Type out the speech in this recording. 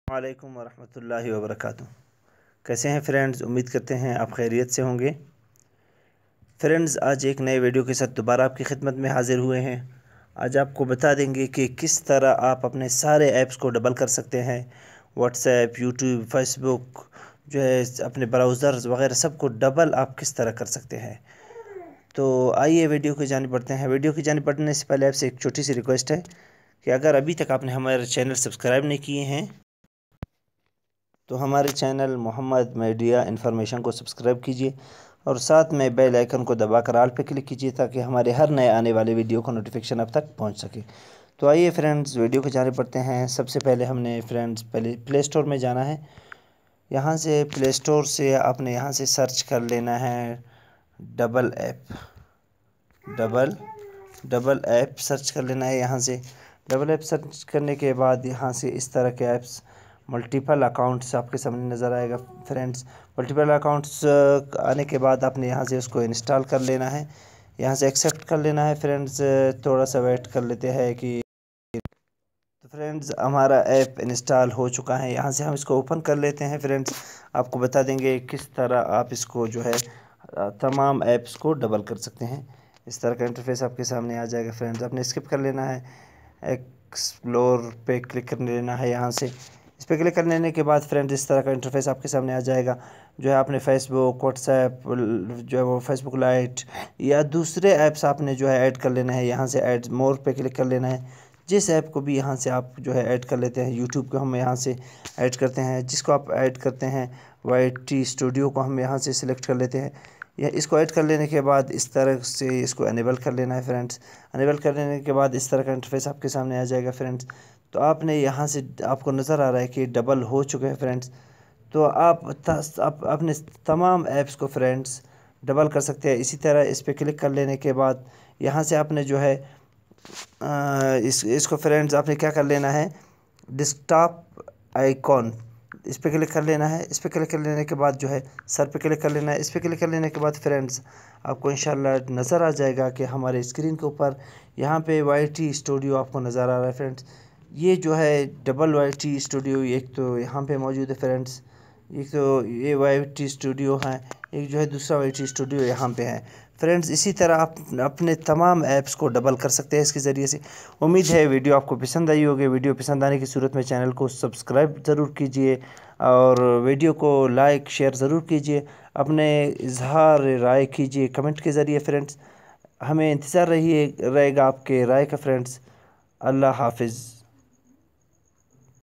وعلیکم ورحمۃ اللہ وبرکاتہ۔ کیسے ہیں فرینڈز؟ امید کرتے ہیں آپ خیریت سے ہوں گے۔ فرینڈز، آج ایک نئے ویڈیو کے ساتھ دوبارہ آپ کی خدمت میں حاضر ہوئے ہیں۔ آج آپ کو بتا دیں گے کہ کس طرح آپ اپنے سارے ایپس کو ڈبل کر سکتے ہیں۔ واٹس ایپ، یوٹیوب، فیس بک جو ہے اپنے براؤزرز وغیرہ سب کو ڈبل آپ کس طرح کر سکتے ہیں۔ تو آئیے ویڈیو کی جانب بڑھتے ہیں۔ ویڈیو کی جانب بڑھنے سے پہلے آپ سے ایک چھوٹی سی ریکویسٹ ہے کہ اگر ابھی تک آپ نے ہمارے چینل سبسکرائب نہیں کیے ہیں تو ہمارے چینل محمد میڈیا انفارمیشن کو سبسکرائب کیجیے اور ساتھ میں بیل آئیکن کو دبا کر آل پہ کلک کیجیے تاکہ ہمارے ہر نئے آنے والے ویڈیو کا نوٹیفیکیشن اب تک پہنچ سکے۔ تو آئیے فرینڈز ویڈیو کی جانب بڑھتے ہیں۔ سب سے پہلے ہم نے فرینڈز پلے اسٹور میں جانا ہے۔ یہاں سے پلے اسٹور سے آپ نے یہاں سے سرچ کر لینا ہے double app. Double app search کر لینا ہے یہاں سے۔ ڈبل ایپ سرچ کرنے کے بعد یہاں سے اس طرح کے ایپس ملٹیپل اکاؤنٹس آپ کے سامنے نظر آئے گا فرینڈز۔ ملٹیپل اکاؤنٹس آنے کے بعد آپ نے یہاں سے اس کو انسٹال کر لینا ہے، یہاں سے ایکسیپٹ کر لینا ہے فرینڈز۔ تھوڑا سا ویٹ کر لیتے ہیں کہ تو فرینڈز ہمارا ایپ انسٹال ہو چکا ہے۔ یہاں سے ہم اس کو اوپن کر لیتے ہیں فرینڈز۔ آپ کو بتا دیں گے کس طرح آپ اس کو جو ہے تمام ایپس کو ڈبل کر سکتے ہیں۔ اس طرح کا انٹرفیس آپ کے سامنے آ جائے گا فرینڈز۔ آپ نے اسکپ کر لینا ہے، ایکسپلور پہ کلک کر لینا ہے یہاں سے۔ اس پہ کلک کر لینے کے بعد فرینڈز اس طرح کا انٹرفیس آپ کے سامنے آ جائے گا۔ جو ہے آپ نے فیس بک، واٹس ایپ جو ہے وہ فیس بک لائٹ یا دوسرے ایپس آپ نے جو ہے ایڈ کر لینا ہے۔ یہاں سے ایڈ مور پہ کلک کر لینا ہے۔ جس ایپ کو بھی یہاں سے آپ جو ہے ایڈ کر لیتے ہیں، یوٹیوب کو ہم یہاں سے ایڈ کرتے ہیں، جس کو آپ ایڈ کرتے ہیں وائی ٹی اسٹوڈیو کو ہم یہاں سے سلیکٹ کر لیتے ہیں۔ یا اس کو ایڈ کر لینے کے بعد اس طرح سے اس کو انیبل کر لینا ہے فرینڈز۔ انیبل کر لینے کے بعد اس طرح کا انٹرفیس آپ کے سامنے آ جائے گا فرینڈز۔ تو آپ نے یہاں سے آپ کو نظر آ رہا ہے کہ ڈبل ہو چکے ہیں فرینڈز۔ تو آپ اپنے تمام ایپس کو فرینڈز ڈبل کر سکتے ہیں۔ اسی طرح اس پہ کلک کر لینے کے بعد یہاں سے آپ نے جو ہے اس کو فرینڈز آپ نے کیا کر لینا ہے، ڈیسک ٹاپ آئیکن اس پہ کلک کر لینا ہے۔ اس پہ کلک کر لینے کے بعد جو ہے سر پہ کلک کر لینا ہے۔ اس پہ کلک کر لینے کے بعد فرینڈز آپ کو انشاءاللہ نظر آ جائے گا کہ ہمارے اسکرین کے اوپر یہاں پہ وائی ٹی اسٹوڈیو آپ کو نظر آ رہا ہے فرینڈز۔ یہ جو ہے ڈبل وائی ٹی اسٹوڈیو ایک تو یہاں پہ موجود ہے فرینڈز، ایک تو یہ وائی ٹی اسٹوڈیو ہے، ایک جو ہے دوسرا وائی ٹی اسٹوڈیو یہاں پہ ہے فرینڈز۔ اسی طرح آپ اپنے تمام ایپس کو ڈبل کر سکتے ہیں اس کے ذریعے سے۔ امید ہے ویڈیو آپ کو پسند آئی ہوگی۔ ویڈیو پسند آنے کی صورت میں چینل کو سبسکرائب ضرور کیجئے اور ویڈیو کو لائک شیئر ضرور کیجئے۔ اپنے اظہار رائے کیجئے کمنٹ کے ذریعے فرینڈز۔ ہمیں انتظار رہے گا آپ کے رائے کا فرینڈز۔ اللہ حافظ۔